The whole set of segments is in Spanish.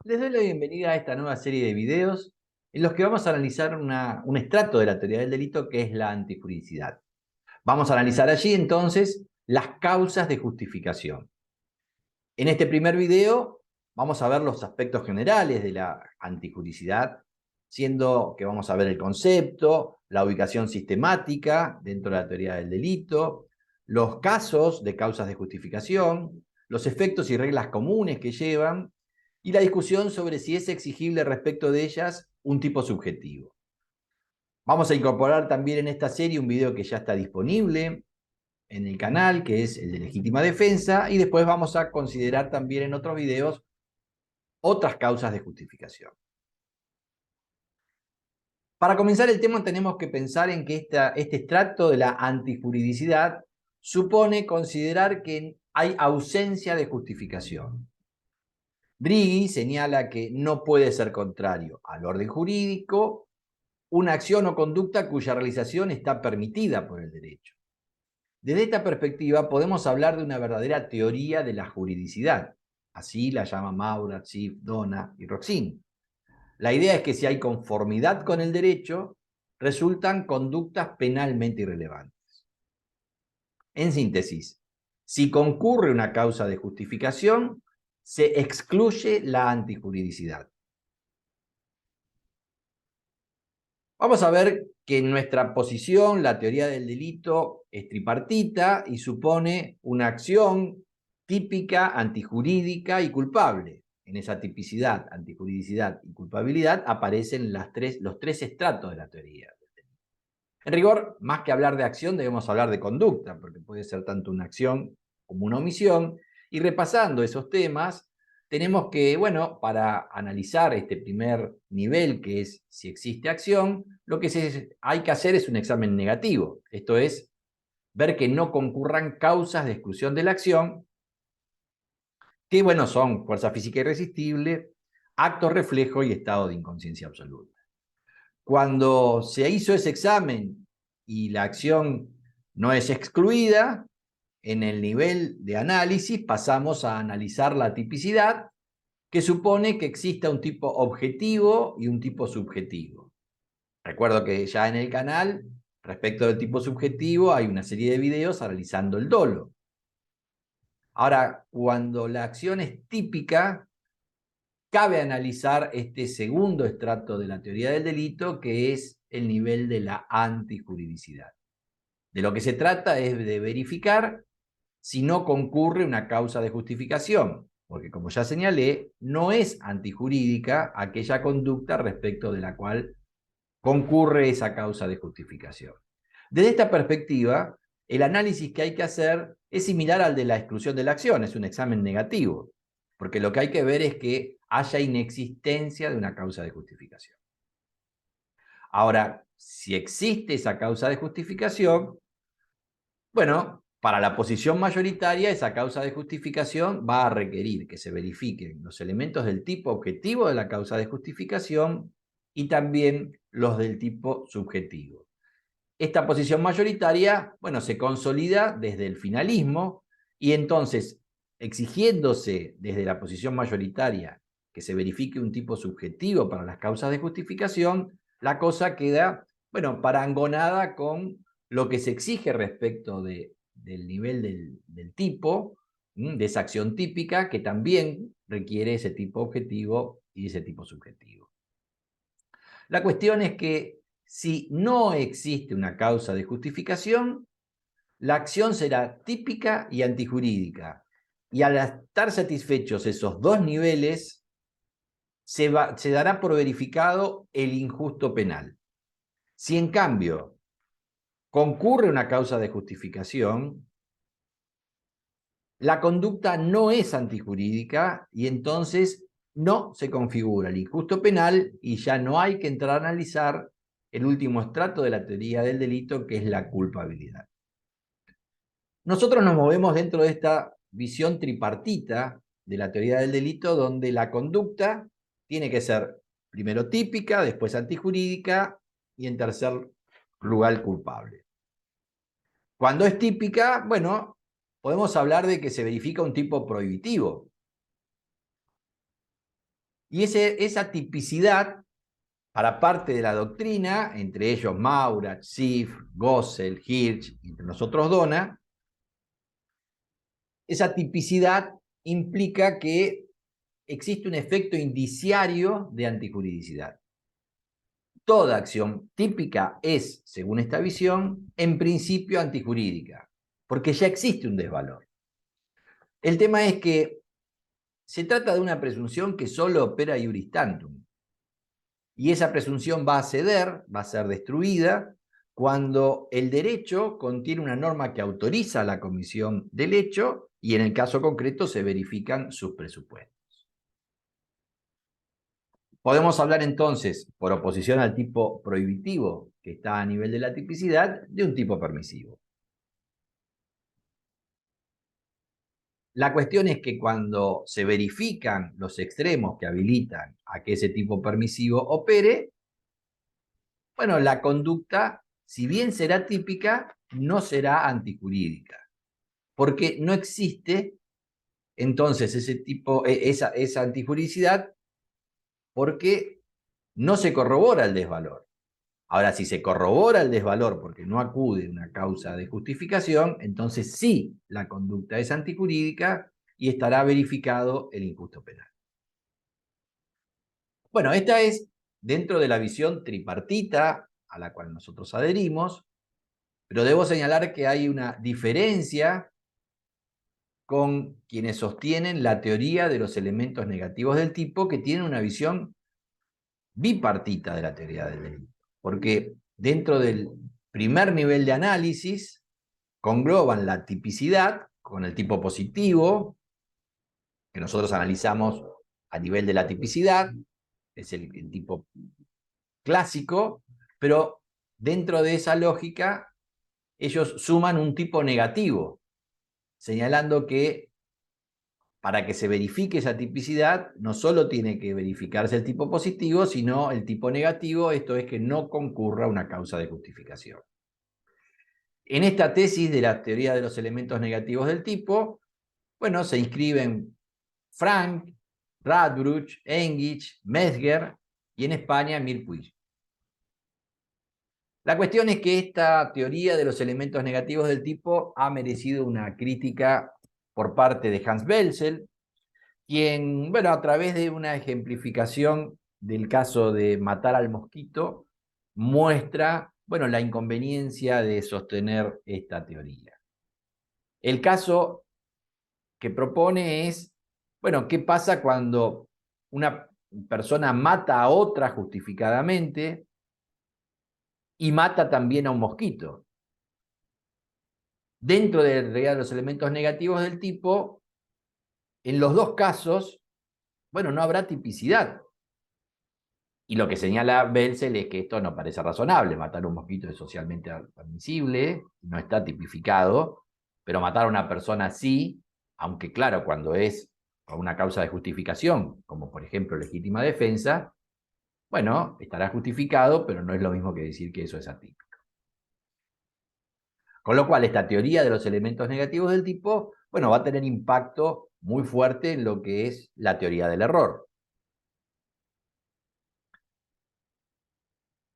Les doy la bienvenida a esta nueva serie de videos en los que vamos a analizar un estrato de la teoría del delito que es la antijuridicidad. Vamos a analizar allí entonces las causas de justificación. En este primer video vamos a ver los aspectos generales de la antijuridicidad, siendo que vamos a ver el concepto, la ubicación sistemática dentro de la teoría del delito, los casos de causas de justificación, los efectos y reglas comunes que llevan, y la discusión sobre si es exigible respecto de ellas un tipo subjetivo. Vamos a incorporar también en esta serie un video que ya está disponible en el canal, que es el de legítima defensa, y después vamos a considerar también en otros videos otras causas de justificación. Para comenzar el tema tenemos que pensar en que este estrato de la antijuridicidad supone considerar que hay ausencia de justificación. Drighi señala que no puede ser contrario al orden jurídico una acción o conducta cuya realización está permitida por el derecho. Desde esta perspectiva podemos hablar de una verdadera teoría de la juridicidad. Así la llama Maurer, Schiff, Dona y Roxin. La idea es que si hay conformidad con el derecho, resultan conductas penalmente irrelevantes. En síntesis, si concurre una causa de justificación, se excluye la antijuridicidad. Vamos a ver que en nuestra posición la teoría del delito es tripartita y supone una acción típica, antijurídica y culpable. En esa tipicidad, antijuridicidad y culpabilidad aparecen los tres estratos de la teoría. En rigor, más que hablar de acción, debemos hablar de conducta, porque puede ser tanto una acción como una omisión. Y repasando esos temas, tenemos que, bueno, para analizar este primer nivel, que es si existe acción, lo que hay que hacer es un examen negativo. Esto es, ver que no concurran causas de exclusión de la acción, que, bueno, son fuerza física irresistible, acto reflejo y estado de inconsciencia absoluta. Cuando se hizo ese examen y la acción no es excluida, en el nivel de análisis pasamos a analizar la tipicidad, que supone que exista un tipo objetivo y un tipo subjetivo. Recuerdo que ya en el canal, respecto del tipo subjetivo, hay una serie de videos analizando el dolo. Ahora, cuando la acción es típica, cabe analizar este segundo estrato de la teoría del delito, que es el nivel de la antijuridicidad. De lo que se trata es de verificar si no concurre una causa de justificación, porque como ya señalé, no es antijurídica aquella conducta respecto de la cual concurre esa causa de justificación. Desde esta perspectiva, el análisis que hay que hacer es similar al de la exclusión de la acción, es un examen negativo, porque lo que hay que ver es que haya inexistencia de una causa de justificación. Ahora, si existe esa causa de justificación, bueno, para la posición mayoritaria, esa causa de justificación va a requerir que se verifiquen los elementos del tipo objetivo de la causa de justificación y también los del tipo subjetivo. Esta posición mayoritaria, bueno, se consolida desde el finalismo y entonces, exigiéndose desde la posición mayoritaria que se verifique un tipo subjetivo para las causas de justificación, la cosa queda, bueno, parangonada con lo que se exige respecto del nivel del tipo, de esa acción típica, que también requiere ese tipo objetivo y ese tipo subjetivo. La cuestión es que si no existe una causa de justificación, la acción será típica y antijurídica. Y al estar satisfechos esos dos niveles, se dará por verificado el injusto penal. Si en cambio concurre una causa de justificación, la conducta no es antijurídica y entonces no se configura el injusto penal y ya no hay que entrar a analizar el último estrato de la teoría del delito, que es la culpabilidad. Nosotros nos movemos dentro de esta visión tripartita de la teoría del delito, donde la conducta tiene que ser primero típica, después antijurídica y en tercer lugar culpable. Cuando es típica, bueno, podemos hablar de que se verifica un tipo prohibitivo. Y esa tipicidad, para parte de la doctrina, entre ellos Maurach, Schiff, Gossel, Hirsch, entre nosotros Dona, esa tipicidad implica que existe un efecto indiciario de antijuridicidad. Toda acción típica es, según esta visión, en principio antijurídica, porque ya existe un desvalor. El tema es que se trata de una presunción que solo opera iuris tantum, y esa presunción va a ceder, va a ser destruida, cuando el derecho contiene una norma que autoriza la comisión del hecho y en el caso concreto se verifican sus presupuestos. Podemos hablar entonces, por oposición al tipo prohibitivo que está a nivel de la tipicidad, de un tipo permisivo. La cuestión es que cuando se verifican los extremos que habilitan a que ese tipo permisivo opere, bueno, la conducta, si bien será típica, no será antijurídica, porque no existe entonces esa antijuridicidad, porque no se corrobora el desvalor. Ahora, si se corrobora el desvalor porque no acude una causa de justificación, entonces sí, la conducta es antijurídica y estará verificado el injusto penal. Bueno, esta es dentro de la visión tripartita a la cual nosotros adherimos, pero debo señalar que hay una diferencia con quienes sostienen la teoría de los elementos negativos del tipo, que tienen una visión bipartita de la teoría del delito, porque dentro del primer nivel de análisis congloban la tipicidad con el tipo positivo, que nosotros analizamos a nivel de la tipicidad, es el tipo clásico, pero dentro de esa lógica ellos suman un tipo negativo, señalando que para que se verifique esa tipicidad, no solo tiene que verificarse el tipo positivo, sino el tipo negativo, esto es que no concurra una causa de justificación. En esta tesis de la teoría de los elementos negativos del tipo, bueno, se inscriben Frank, Radbruch, Engich, Metzger y en España Millepuig. La cuestión es que esta teoría de los elementos negativos del tipo ha merecido una crítica por parte de Hans Belzel, quien, bueno, a través de una ejemplificación del caso de matar al mosquito, muestra, bueno, la inconveniencia de sostener esta teoría. El caso que propone es, bueno, ¿qué pasa cuando una persona mata a otra justificadamente y mata también a un mosquito? Dentro de la realidad de los elementos negativos del tipo, en los dos casos, bueno, no habrá tipicidad. Y lo que señala Belzel es que esto no parece razonable. Matar a un mosquito es socialmente admisible, no está tipificado, pero matar a una persona sí, aunque claro, cuando es por una causa de justificación, como por ejemplo legítima defensa, bueno, estará justificado, pero no es lo mismo que decir que eso es atípico. Con lo cual, esta teoría de los elementos negativos del tipo, bueno, va a tener impacto muy fuerte en lo que es la teoría del error.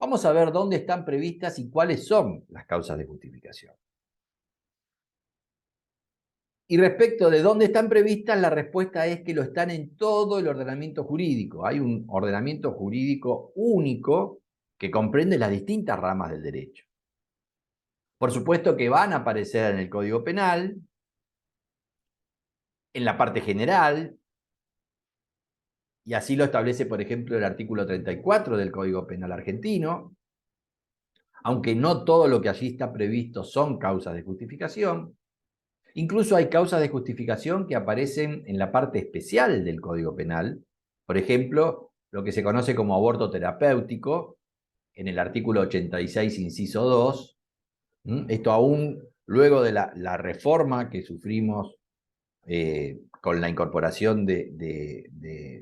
Vamos a ver dónde están previstas y cuáles son las causas de justificación. Y respecto de dónde están previstas, la respuesta es que lo están en todo el ordenamiento jurídico. Hay un ordenamiento jurídico único que comprende las distintas ramas del derecho. Por supuesto que van a aparecer en el Código Penal, en la parte general, y así lo establece, por ejemplo, el artículo 34 del Código Penal argentino, aunque no todo lo que allí está previsto son causas de justificación. Incluso hay causas de justificación que aparecen en la parte especial del Código Penal. Por ejemplo, lo que se conoce como aborto terapéutico, en el artículo 86, inciso 2. Esto aún luego de la reforma que sufrimos con la incorporación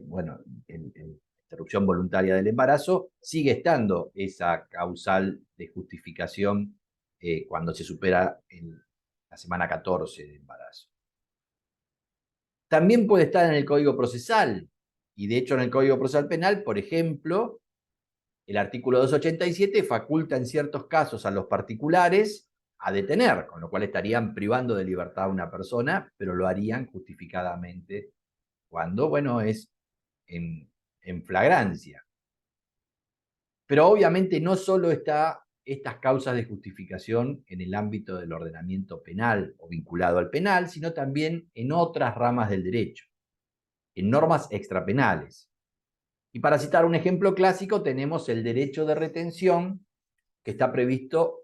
bueno, interrupción voluntaria del embarazo, sigue estando esa causal de justificación cuando se supera la semana 14 de embarazo. También puede estar en el Código Procesal, Y de hecho en el Código Procesal Penal, por ejemplo, el artículo 287 faculta en ciertos casos a los particulares a detener, con lo cual estarían privando de libertad a una persona, pero lo harían justificadamente cuando, bueno, es en flagrancia. Pero obviamente no solo está estas causas de justificación en el ámbito del ordenamiento penal o vinculado al penal, sino también en otras ramas del derecho, en normas extrapenales. Y para citar un ejemplo clásico, tenemos el derecho de retención, que está previsto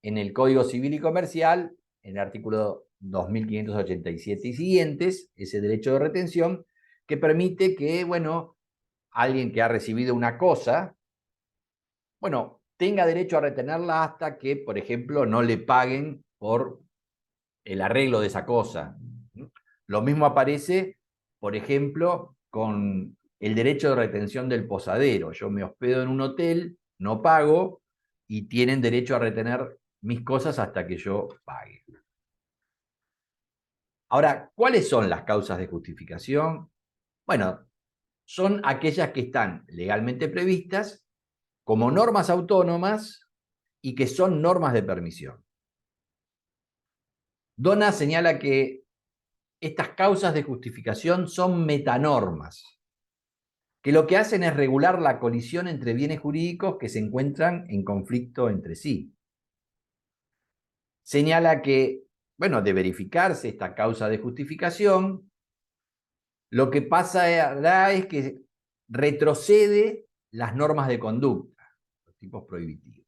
en el Código Civil y Comercial, en el artículo 2587 y siguientes, ese derecho de retención, que permite que, bueno, alguien que ha recibido una cosa, bueno, tenga derecho a retenerla hasta que, por ejemplo, no le paguen por el arreglo de esa cosa. Lo mismo aparece, por ejemplo, con el derecho de retención del posadero. Yo me hospedo en un hotel, no pago, y tienen derecho a retener mis cosas hasta que yo pague. Ahora, ¿cuáles son las causas de justificación? Bueno, son aquellas que están legalmente previstas como normas autónomas y que son normas de permisión. Dona señala que estas causas de justificación son metanormas, que lo que hacen es regular la colisión entre bienes jurídicos que se encuentran en conflicto entre sí. Señala que, bueno, de verificarse esta causa de justificación, lo que pasa es que retrocede las normas de conducta, los tipos prohibitivos.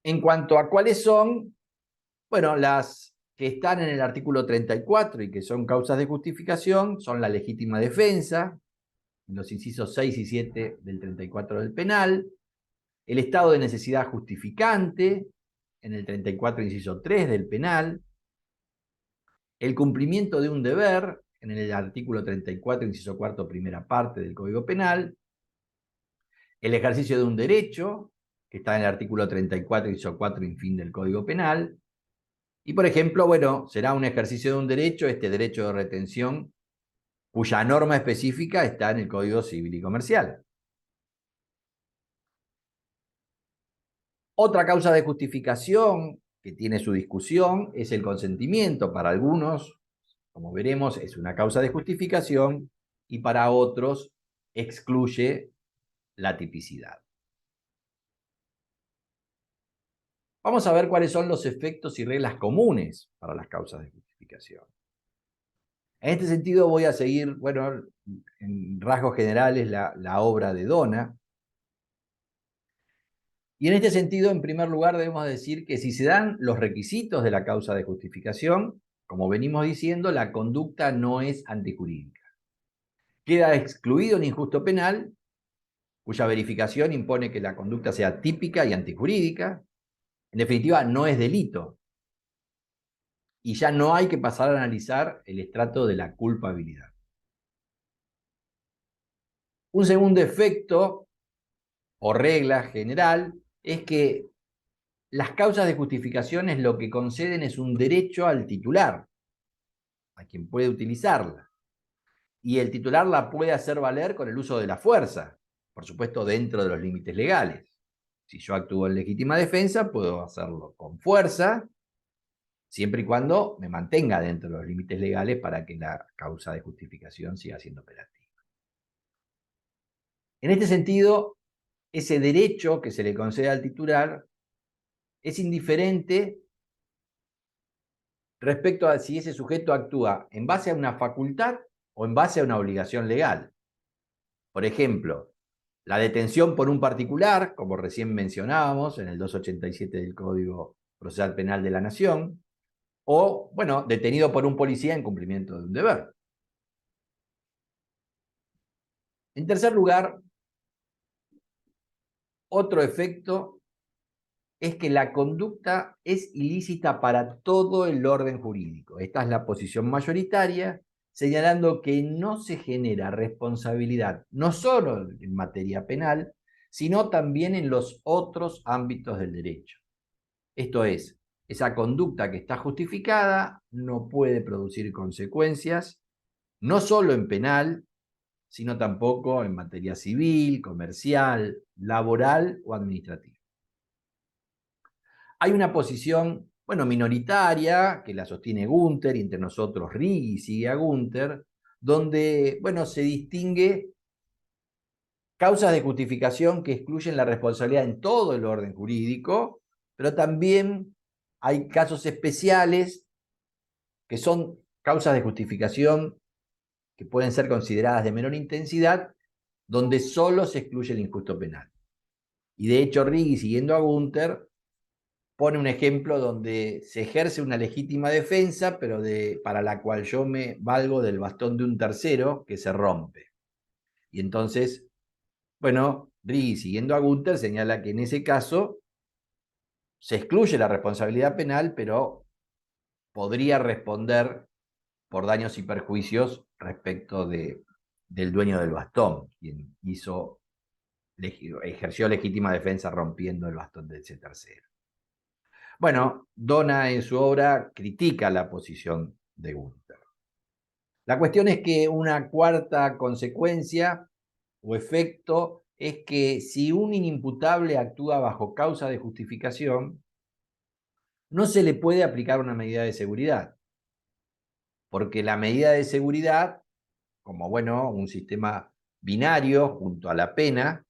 En cuanto a cuáles son, bueno, las que están en el artículo 34 y que son causas de justificación son la legítima defensa, los incisos 6 y 7 del 34 del penal, el estado de necesidad justificante, en el 34 inciso 3 del penal, el cumplimiento de un deber, en el artículo 34 inciso 4 primera parte del Código Penal, el ejercicio de un derecho, que está en el artículo 34 inciso 4 infin del Código Penal, y por ejemplo, bueno, será un ejercicio de un derecho, este derecho de retención, cuya norma específica está en el Código Civil y Comercial. Otra causa de justificación que tiene su discusión es el consentimiento. Para algunos, como veremos, es una causa de justificación y para otros excluye la tipicidad. Vamos a ver cuáles son los efectos y reglas comunes para las causas de justificación. En este sentido voy a seguir, bueno, en rasgos generales la obra de Dona. Y en este sentido, en primer lugar, debemos decir que si se dan los requisitos de la causa de justificación, como venimos diciendo, la conducta no es antijurídica. Queda excluido un injusto penal, cuya verificación impone que la conducta sea típica y antijurídica. En definitiva, no es delito. Y ya no hay que pasar a analizar el estrato de la culpabilidad. Un segundo efecto o regla general es que las causas de justificación lo que conceden es un derecho al titular, a quien puede utilizarla. Y el titular la puede hacer valer con el uso de la fuerza, por supuesto dentro de los límites legales. Si yo actúo en legítima defensa, puedo hacerlo con fuerza, siempre y cuando me mantenga dentro de los límites legales para que la causa de justificación siga siendo operativa. En este sentido, ese derecho que se le concede al titular es indiferente respecto a si ese sujeto actúa en base a una facultad o en base a una obligación legal. Por ejemplo, la detención por un particular, como recién mencionábamos en el 287 del Código Procesal Penal de la Nación, o, bueno, detenido por un policía en cumplimiento de un deber. En tercer lugar, otro efecto es que la conducta es ilícita para todo el orden jurídico. Esta es la posición mayoritaria, señalando que no se genera responsabilidad, no solo en materia penal, sino también en los otros ámbitos del derecho. Esto es, esa conducta que está justificada no puede producir consecuencias, no solo en penal, sino tampoco en materia civil, comercial, laboral o administrativa. Hay una posición, bueno, minoritaria, que la sostiene Gunther, y entre nosotros Righi sigue a Gunther, donde, bueno, se distingue causas de justificación que excluyen la responsabilidad en todo el orden jurídico, pero también hay casos especiales que son causas de justificación que pueden ser consideradas de menor intensidad, donde solo se excluye el injusto penal. Y de hecho, Righi, siguiendo a Gunther, pone un ejemplo donde se ejerce una legítima defensa, pero para la cual yo me valgo del bastón de un tercero que se rompe. Y entonces, bueno, Righi, siguiendo a Gunther, señala que en ese caso se excluye la responsabilidad penal, pero podría responder por daños y perjuicios respecto del dueño del bastón, quien ejerció legítima defensa rompiendo el bastón de ese tercero. Bueno, Dona en su obra critica la posición de Gunther. La cuestión es que una cuarta consecuencia o efecto es que si un inimputable actúa bajo causa de justificación, no se le puede aplicar una medida de seguridad, porque la medida de seguridad, como bueno, un sistema binario junto a la pena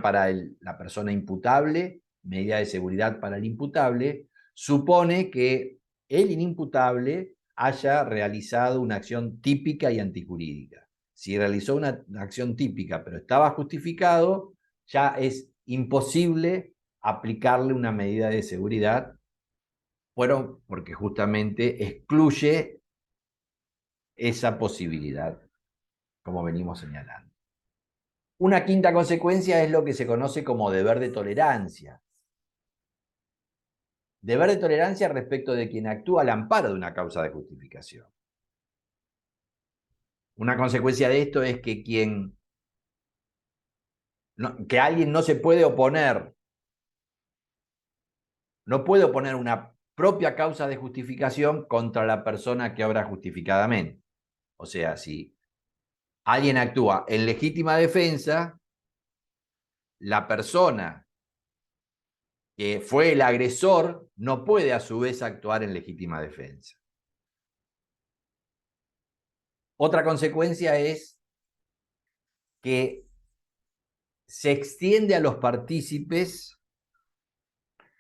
para la persona imputable, medida de seguridad para el imputable, supone que el inimputable haya realizado una acción típica y antijurídica. Si realizó una acción típica pero estaba justificado, ya es imposible aplicarle una medida de seguridad, bueno, porque justamente excluye esa posibilidad, como venimos señalando. Una quinta consecuencia es lo que se conoce como deber de tolerancia. Deber de tolerancia respecto de quien actúa al amparo de una causa de justificación. Una consecuencia de esto es que que alguien no se puede oponer, no puede oponer una propia causa de justificación contra la persona que obra justificadamente. O sea, si alguien actúa en legítima defensa, la persona que fue el agresor no puede a su vez actuar en legítima defensa. Otra consecuencia es que se extiende a los partícipes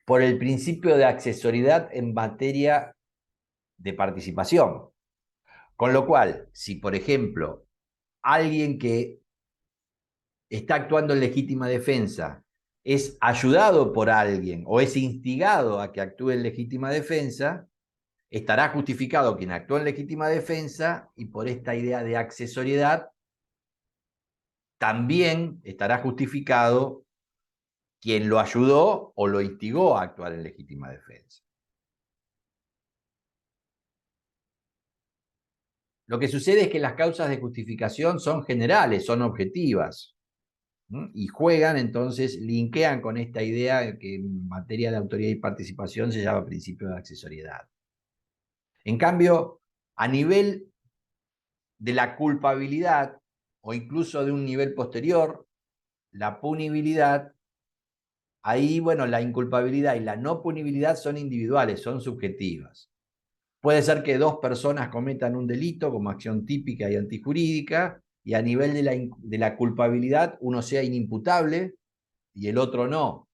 por el principio de accesoriedad en materia de participación. Con lo cual, si por ejemplo alguien que está actuando en legítima defensa es ayudado por alguien o es instigado a que actúe en legítima defensa, estará justificado quien actuó en legítima defensa, y por esta idea de accesoriedad también estará justificado quien lo ayudó o lo instigó a actuar en legítima defensa. Lo que sucede es que las causas de justificación son generales, son objetivas, y juegan, entonces, linkean con esta idea que en materia de autoridad y participación se llama principio de accesoriedad. En cambio, a nivel de la culpabilidad, o incluso de un nivel posterior, la punibilidad, ahí, bueno, la inculpabilidad y la no punibilidad son individuales, son subjetivas. Puede ser que dos personas cometan un delito como acción típica y antijurídica, y a nivel de la culpabilidad uno sea inimputable y el otro no.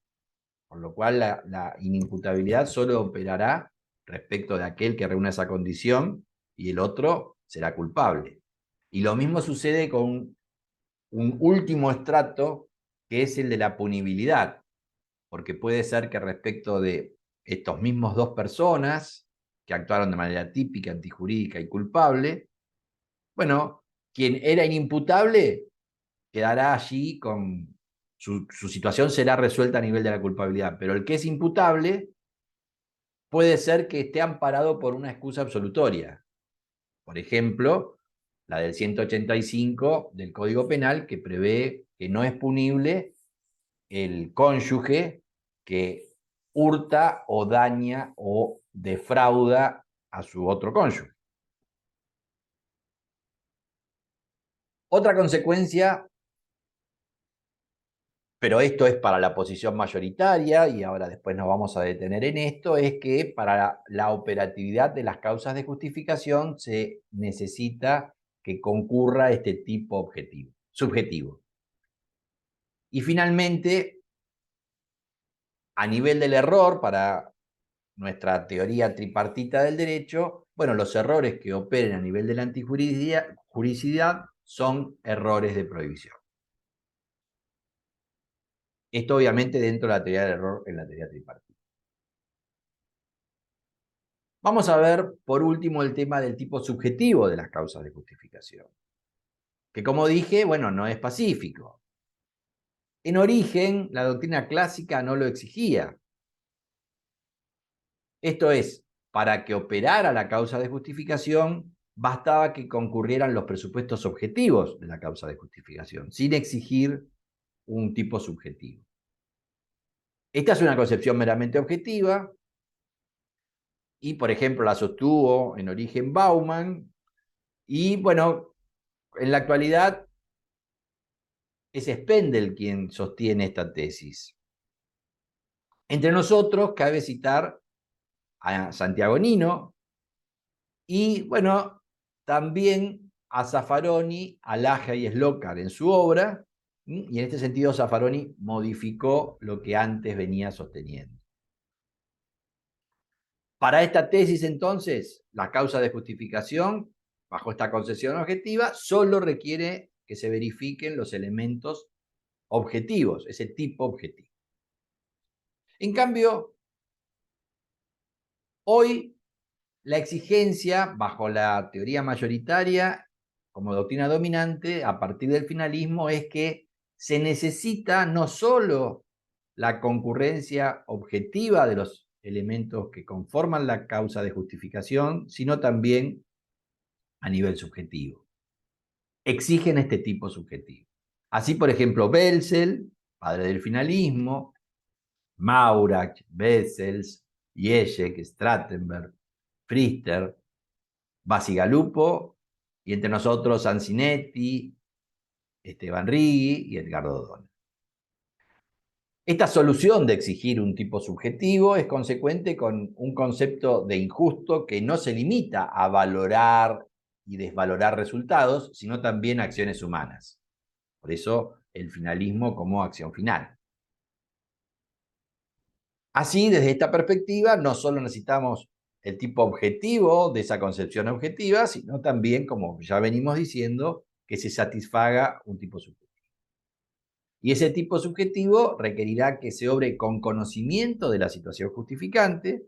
Por lo cual la inimputabilidad solo operará respecto de aquel que reúne esa condición y el otro será culpable. Y lo mismo sucede con un último estrato, que es el de la punibilidad, porque puede ser que respecto de estos mismos dos personas que actuaron de manera típica, antijurídica y culpable, bueno, quien era inimputable quedará allí con su situación, será resuelta a nivel de la culpabilidad, pero el que es imputable puede ser que esté amparado por una excusa absolutoria. Por ejemplo, la del 185 del Código Penal, que prevé que no es punible el cónyuge que hurta o daña o defrauda a su otro cónyuge. Otra consecuencia, pero esto es para la posición mayoritaria, y ahora después nos vamos a detener en esto, es que para la operatividad de las causas de justificación se necesita que concurra este tipo objetivo, subjetivo. Y finalmente, a nivel del error, para nuestra teoría tripartita del derecho, bueno, los errores que operen a nivel de la antijuricidad son errores de prohibición. Esto obviamente dentro de la teoría del error en la teoría tripartita. Vamos a ver por último el tema del tipo subjetivo de las causas de justificación, que como dije, bueno, no es pacífico. En origen, la doctrina clásica no lo exigía. Esto es, para que operara la causa de justificación, bastaba que concurrieran los presupuestos objetivos de la causa de justificación, sin exigir un tipo subjetivo. Esta es una concepción meramente objetiva y, por ejemplo, la sostuvo en origen Bauman y, bueno, en la actualidad es Spendel quien sostiene esta tesis. Entre nosotros cabe citar a Santiago Nino y, bueno, también a Zaffaroni, a Laja y Slokar en su obra, y en este sentido Zaffaroni modificó lo que antes venía sosteniendo. Para esta tesis, entonces, la causa de justificación, bajo esta concesión objetiva, solo requiere que se verifiquen los elementos objetivos, ese tipo objetivo. En cambio, hoy la exigencia, bajo la teoría mayoritaria, como doctrina dominante, a partir del finalismo, es que se necesita no solo la concurrencia objetiva de los elementos que conforman la causa de justificación, sino también a nivel subjetivo. Exigen este tipo subjetivo. Así, por ejemplo, Belzel, padre del finalismo, Maurach, Wessels, Ježek, Strattenberg, Pfister, Bacigalupo, y entre nosotros Sanzinetti, Esteban Righi y Edgardo O'Donnell. Esta solución de exigir un tipo subjetivo es consecuente con un concepto de injusto que no se limita a valorar y desvalorar resultados, sino también acciones humanas. Por eso el finalismo como acción final. Así, desde esta perspectiva, no solo necesitamos el tipo objetivo de esa concepción objetiva, sino también, como ya venimos diciendo, que se satisfaga un tipo subjetivo. Y ese tipo subjetivo requerirá que se obre con conocimiento de la situación justificante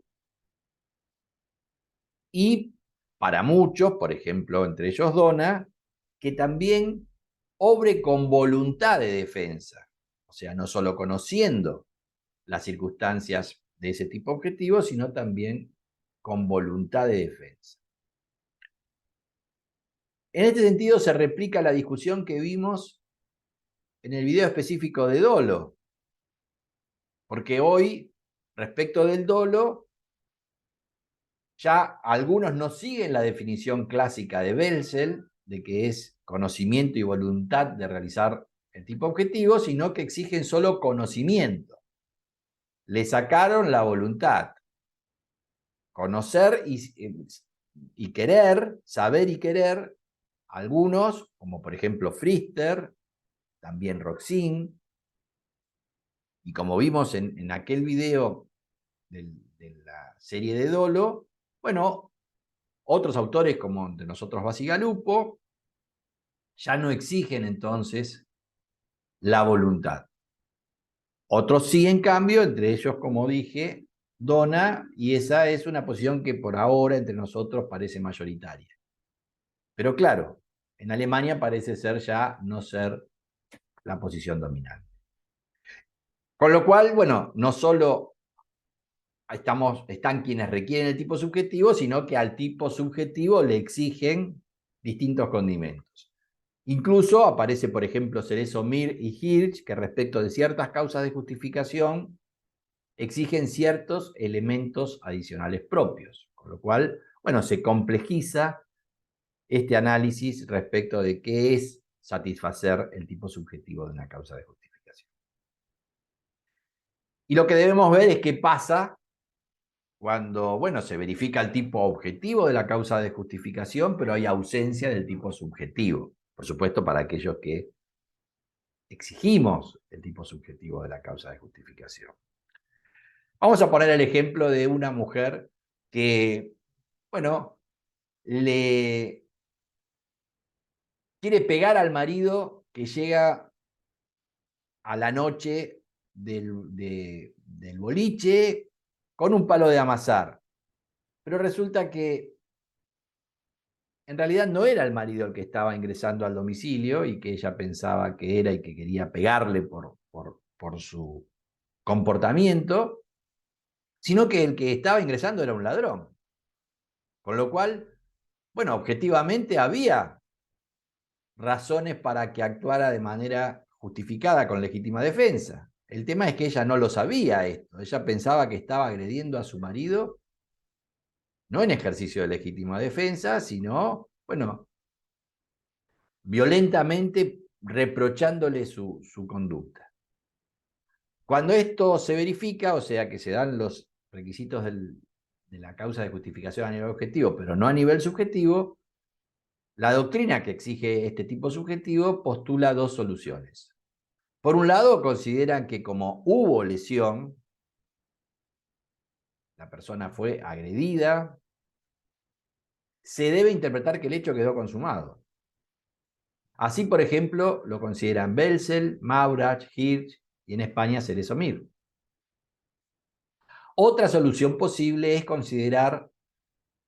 y para muchos, por ejemplo, entre ellos Dona, que también obre con voluntad de defensa, o sea, no solo conociendo las circunstancias de ese tipo objetivo, sino también con voluntad de defensa. En este sentido se replica la discusión que vimos en el video específico de dolo, porque hoy, respecto del dolo, ya algunos no siguen la definición clásica de Belzel, de que es conocimiento y voluntad de realizar el tipo objetivo, sino que exigen solo conocimiento. Le sacaron la voluntad. Conocer y querer, saber y querer, algunos, como por ejemplo Pfister, también Roxin, y como vimos en aquel video de la serie de Dolo, bueno, otros autores como de nosotros Bacigalupo, ya no exigen entonces la voluntad. Otros sí, en cambio, entre ellos, como dije, Dona, y esa es una posición que por ahora entre nosotros parece mayoritaria. Pero claro, en Alemania parece ser ya no ser la posición dominante. Con lo cual, bueno, no solo están quienes requieren el tipo subjetivo, sino que al tipo subjetivo le exigen distintos condimentos. Incluso aparece, por ejemplo, Cerezo Mir y Hirsch, que respecto de ciertas causas de justificación exigen ciertos elementos adicionales propios. Con lo cual, bueno, se complejiza este análisis respecto de qué es satisfacer el tipo subjetivo de una causa de justificación. Y lo que debemos ver es qué pasa cuando, bueno, se verifica el tipo objetivo de la causa de justificación, pero hay ausencia del tipo subjetivo. Por supuesto, para aquellos que exigimos el tipo subjetivo de la causa de justificación. Vamos a poner el ejemplo de una mujer que, bueno, le quiere pegar al marido que llega a la noche del boliche con un palo de amasar. Pero resulta que en realidad no era el marido el que estaba ingresando al domicilio y que ella pensaba que era y que quería pegarle por su comportamiento, sino que el que estaba ingresando era un ladrón. Con lo cual, bueno, objetivamente había razones para que actuara de manera justificada con legítima defensa. El tema es que ella no lo sabía esto. Ella pensaba que estaba agrediendo a su marido, no en ejercicio de legítima defensa, sino, bueno, violentamente reprochándole su conducta. Cuando esto se verifica, o sea que se dan los requisitos de la causa de justificación a nivel objetivo, pero no a nivel subjetivo, la doctrina que exige este tipo subjetivo postula dos soluciones. Por un lado, consideran que como hubo lesión, la persona fue agredida, se debe interpretar que el hecho quedó consumado. Así, por ejemplo, lo consideran Belzel, Maurach, Hirsch y en España Ceresomir. Otra solución posible es considerar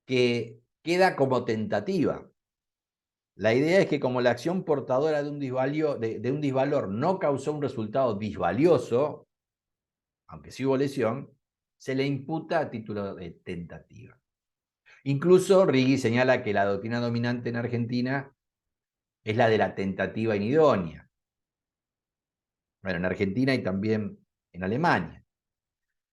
que queda como tentativa. La idea es que como la acción portadora de un disvalor no causó un resultado disvalioso, aunque sí hubo lesión, se le imputa a título de tentativa. Incluso Righi señala que la doctrina dominante en Argentina es la de la tentativa inidónea. Bueno, en Argentina y también en Alemania.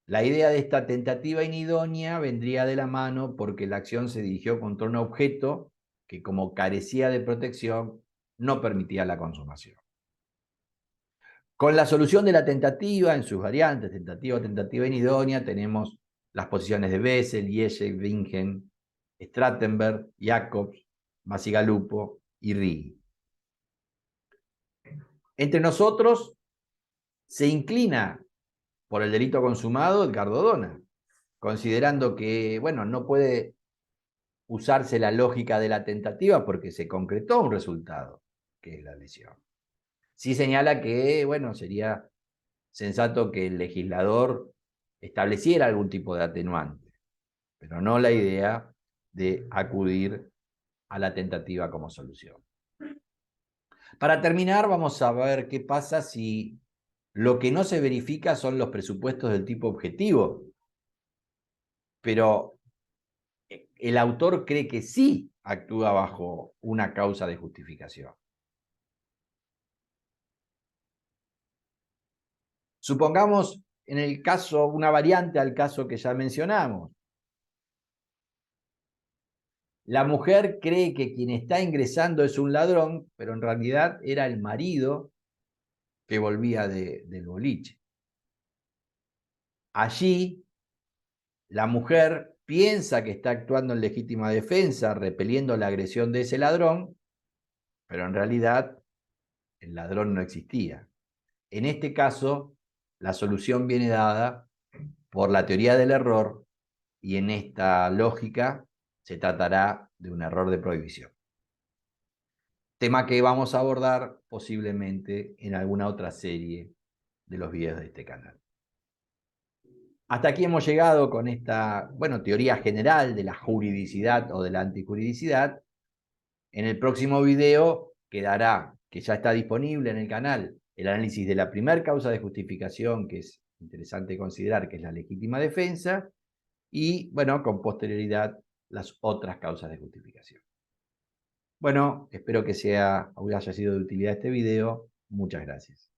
La idea de esta tentativa inidónea vendría de la mano porque la acción se dirigió contra un objeto que, como carecía de protección, no permitía la consumación. Con la solución de la tentativa, en sus variantes, tentativa, tentativa inidónea, tenemos las posiciones de Bessel, Yeshe, Bingen, Strattenberg, Jacobs, Masigalupo y Righi. Entre nosotros se inclina por el delito consumado Edgardo Dona, considerando que, bueno, no puede usarse la lógica de la tentativa porque se concretó un resultado, que es la lesión. Sí señala que, bueno, sería sensato que el legislador estableciera algún tipo de atenuante, pero no la idea de acudir a la tentativa como solución. Para terminar, vamos a ver qué pasa si lo que no se verifica son los presupuestos del tipo objetivo, pero el autor cree que sí actúa bajo una causa de justificación. Supongamos en el caso, una variante al caso que ya mencionamos. La mujer cree que quien está ingresando es un ladrón, pero en realidad era el marido que volvía del boliche. Allí, la mujer piensa que está actuando en legítima defensa, repeliendo la agresión de ese ladrón, pero en realidad el ladrón no existía. En este caso, la solución viene dada por la teoría del error y en esta lógica se tratará de un error de prohibición. Tema que vamos a abordar posiblemente en alguna otra serie de los videos de este canal. Hasta aquí hemos llegado con esta, bueno, teoría general de la juridicidad o de la antijuridicidad. En el próximo video quedará, que ya está disponible en el canal, el análisis de la primera causa de justificación, que es interesante considerar que es la legítima defensa, y, bueno, con posterioridad, las otras causas de justificación. Bueno, espero que haya sido de utilidad este video. Muchas gracias.